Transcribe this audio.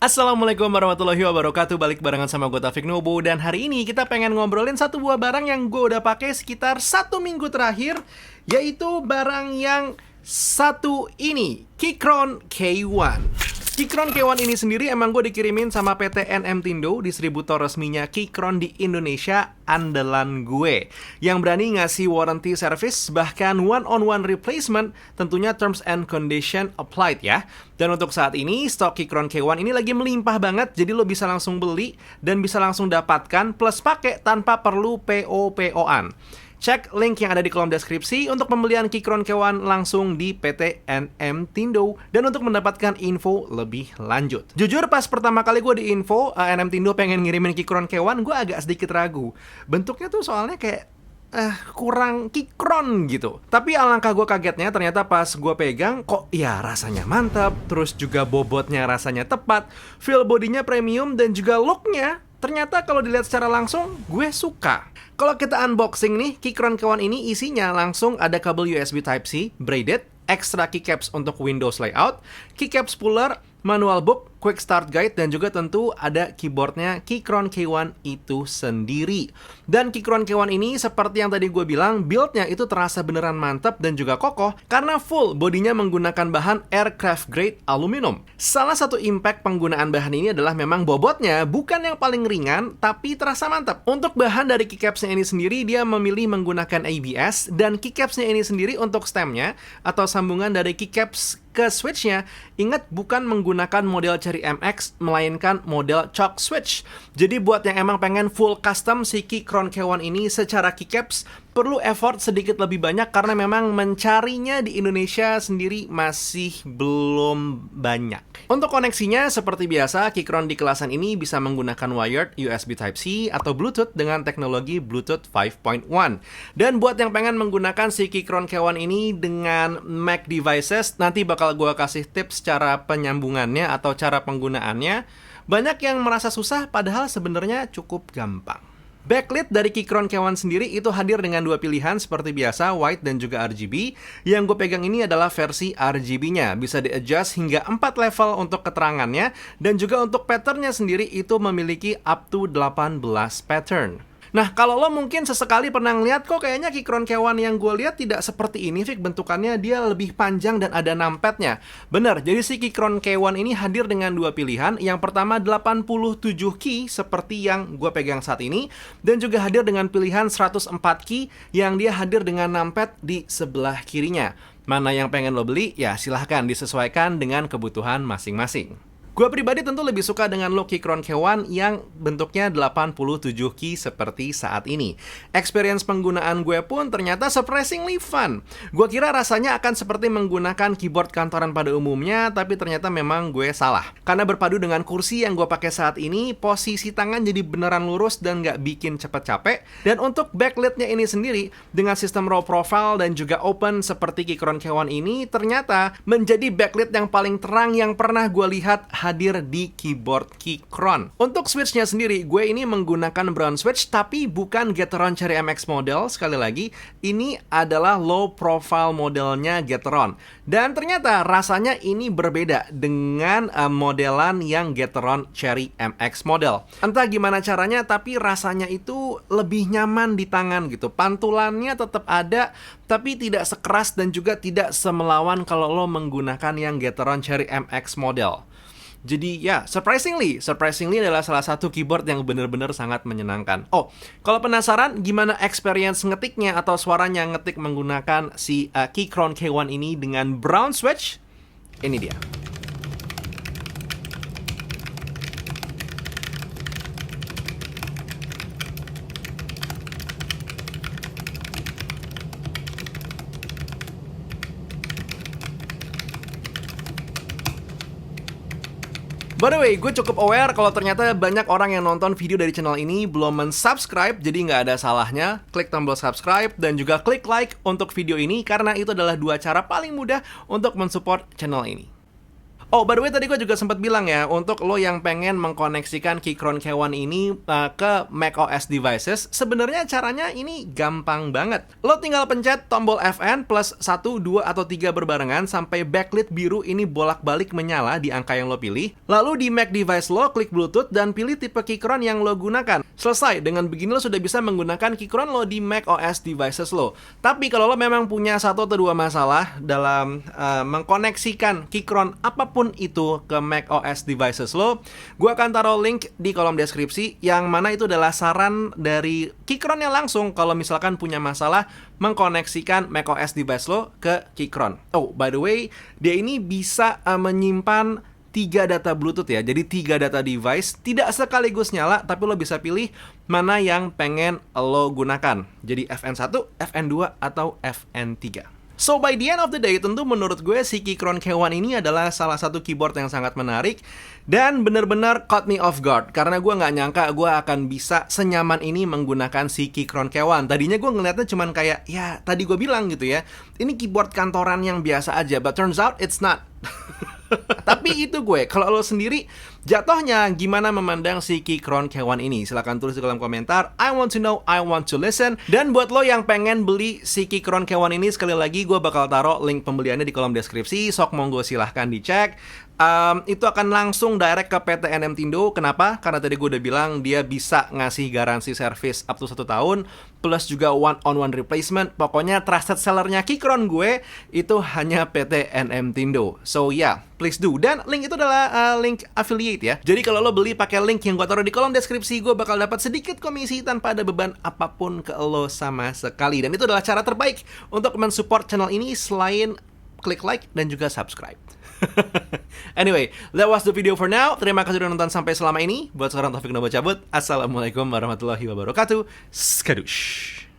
Assalamualaikum warahmatullahi wabarakatuh. Balik barengan sama gue Taufik Nubu. Dan hari ini kita pengen ngobrolin satu buah barang yang gue udah pakai sekitar 1 minggu terakhir, yaitu barang yang satu ini, Keychron K1. Keychron K1 ini sendiri emang gue dikirimin sama PT NM Tindo, distributor resminya Keychron di Indonesia, andalan gue, yang berani ngasih warranty service, bahkan one-on-one replacement, tentunya terms and condition applied ya. Dan untuk saat ini, stok Keychron K1 ini lagi melimpah banget, jadi lo bisa langsung beli dan bisa langsung dapatkan plus pakai tanpa perlu PO-PO-an. Cek link yang ada di kolom deskripsi untuk pembelian Keychron K1 langsung di PT NM Tindo dan untuk mendapatkan info lebih lanjut. Jujur pas pertama kali gue diinfo NM Tindo pengen ngirimin Keychron K1, gue agak sedikit ragu. Bentuknya tuh soalnya kayak kurang Keychron gitu. Tapi alangkah gue kagetnya, ternyata pas gue pegang kok ya rasanya mantap, terus juga bobotnya rasanya tepat, feel bodinya premium, dan juga looknya ternyata kalau dilihat secara langsung gue suka. Kalau kita unboxing nih, Keychron K1 ini isinya langsung ada kabel USB Type-C, braided, extra keycaps untuk Windows layout, keycaps puller, manual book, quick start guide, dan juga tentu ada keyboardnya Keychron K1 itu sendiri. Dan Keychron K1 ini seperti yang tadi gue bilang, build-nya itu terasa beneran mantap dan juga kokoh karena full bodinya menggunakan bahan aircraft grade aluminium. Salah satu impact penggunaan bahan ini adalah memang bobotnya bukan yang paling ringan, tapi terasa mantap. Untuk bahan dari keycapsnya ini sendiri, dia memilih menggunakan ABS, dan keycapsnya ini sendiri untuk stemnya atau sambungan dari keycaps ke switchnya, ingat bukan menggunakan model Cherry MX, melainkan model Choc Switch. Jadi buat yang emang pengen full custom si Keychron K1 ini secara keycaps, perlu effort sedikit lebih banyak karena memang mencarinya di Indonesia sendiri masih belum banyak. Untuk koneksinya seperti biasa, Keychron di kelasan ini bisa menggunakan wired USB Type-C atau Bluetooth dengan teknologi Bluetooth 5.1. Dan buat yang pengen menggunakan si Keychron K1 ini dengan Mac devices, nanti bakal gue kasih tips cara penyambungannya atau cara penggunaannya. Banyak yang merasa susah padahal sebenarnya cukup gampang. Backlit dari Keychron K1 sendiri itu hadir dengan dua pilihan seperti biasa, white dan juga RGB. Yang gue pegang ini adalah versi RGB-nya, bisa di-adjust hingga 4 level untuk keterangannya, dan juga untuk patternnya sendiri itu memiliki up to 18 pattern. Nah, kalau lo mungkin sesekali pernah ngeliat kok kayaknya Keychron K1 yang gue lihat tidak seperti ini, Fik, bentukannya dia lebih panjang dan ada numpad-nya. Bener, jadi si Keychron K1 ini hadir dengan dua pilihan. Yang pertama 87 key seperti yang gue pegang saat ini, dan juga hadir dengan pilihan 104 key yang dia hadir dengan numpad di sebelah kirinya. Mana yang pengen lo beli? Ya silahkan disesuaikan dengan kebutuhan masing-masing. Gue pribadi tentu lebih suka dengan look Keychron K1 yang bentuknya 87 key seperti saat ini. Experience penggunaan gue pun ternyata surprisingly fun. Gue kira rasanya akan seperti menggunakan keyboard kantoran pada umumnya, tapi ternyata memang gue salah. Karena berpadu dengan kursi yang gue pakai saat ini, posisi tangan jadi beneran lurus dan gak bikin cepet capek. Dan untuk backlit-nya ini sendiri, dengan sistem raw profile dan juga open seperti Keychron K1 ini, ternyata menjadi backlit yang paling terang yang pernah gue lihat hadir di keyboard Keychron. Untuk switchnya sendiri, gue ini menggunakan brown switch, tapi bukan Gateron Cherry MX model. Sekali lagi, ini adalah low profile modelnya Gateron. Dan ternyata rasanya ini berbeda dengan modelan yang Gateron Cherry MX model. Entah gimana caranya, tapi rasanya itu lebih nyaman di tangan gitu. Pantulannya tetap ada, tapi tidak sekeras dan juga tidak semelawan kalau lo menggunakan yang Gateron Cherry MX model. Jadi ya, surprisingly adalah salah satu keyboard yang benar-benar sangat menyenangkan. Oh, kalau penasaran gimana experience ngetiknya atau suaranya ngetik menggunakan si Keychron K1 ini dengan brown switch, ini dia. By the way, gue cukup aware kalau ternyata banyak orang yang nonton video dari channel ini belum men-subscribe, jadi nggak ada salahnya klik tombol subscribe dan juga klik like untuk video ini, karena itu adalah dua cara paling mudah untuk mensupport channel ini. Oh, by the way tadi gue juga sempat bilang ya, untuk lo yang pengen mengkoneksikan Keychron K1 ini ke macOS devices, sebenarnya caranya ini gampang banget. Lo tinggal pencet tombol Fn plus 1, 2, atau 3 berbarengan sampai backlit biru ini bolak-balik menyala di angka yang lo pilih. Lalu di Mac device lo, klik Bluetooth dan pilih tipe Keychron yang lo gunakan. Selesai, dengan begini lo sudah bisa menggunakan Keychron lo di macOS devices lo. Tapi kalau lo memang punya satu atau dua masalah dalam mengkoneksikan Keychron apapun itu ke macOS devices lo, gue akan taruh link di kolom deskripsi, yang mana itu adalah saran dari Keychron yang langsung kalau misalkan punya masalah mengkoneksikan macOS device lo ke Keychron. Oh, by the way, dia ini bisa menyimpan 3 data Bluetooth ya. Jadi 3 data device tidak sekaligus nyala, tapi lo bisa pilih mana yang pengen lo gunakan. Jadi FN1, FN2, atau FN3. So by the end of the day, tentu menurut gue si Keychron K1 ini adalah salah satu keyboard yang sangat menarik dan benar-benar caught me off guard, karena gue nggak nyangka gue akan bisa senyaman ini menggunakan si Keychron K1. Tadinya gue ngeliatnya cuman kayak, ya tadi gue bilang gitu ya, ini keyboard kantoran yang biasa aja, but turns out it's not. Tapi itu gue, kalau lo sendiri jatuhnya gimana memandang si Keychron K1 ini? Silahkan tulis di kolom komentar. I want to know, I want to listen. Dan buat lo yang pengen beli si Keychron K1 ini, sekali lagi gue bakal taruh link pembeliannya di kolom deskripsi. Sok monggo silahkan dicek. Itu akan langsung direct ke PT NM Tindo. Kenapa? Karena tadi gue udah bilang dia bisa ngasih garansi service up to 1 tahun, plus juga one-on-one replacement. Pokoknya trusted sellernya Keychron gue itu hanya PT NM Tindo. So yeah, please do. Dan link itu adalah link affiliate ya. Jadi kalau lo beli pakai link yang gue taruh di kolom deskripsi, gue bakal dapat sedikit komisi tanpa ada beban apapun ke lo sama sekali. Dan itu adalah cara terbaik untuk mensupport channel ini selain klik like dan juga subscribe. Anyway, that was the video for now. Terima kasih sudah nonton sampai selama ini. Buat sekarang Taufik Nobo cabut. Assalamualaikum warahmatullahi wabarakatuh. Skadush.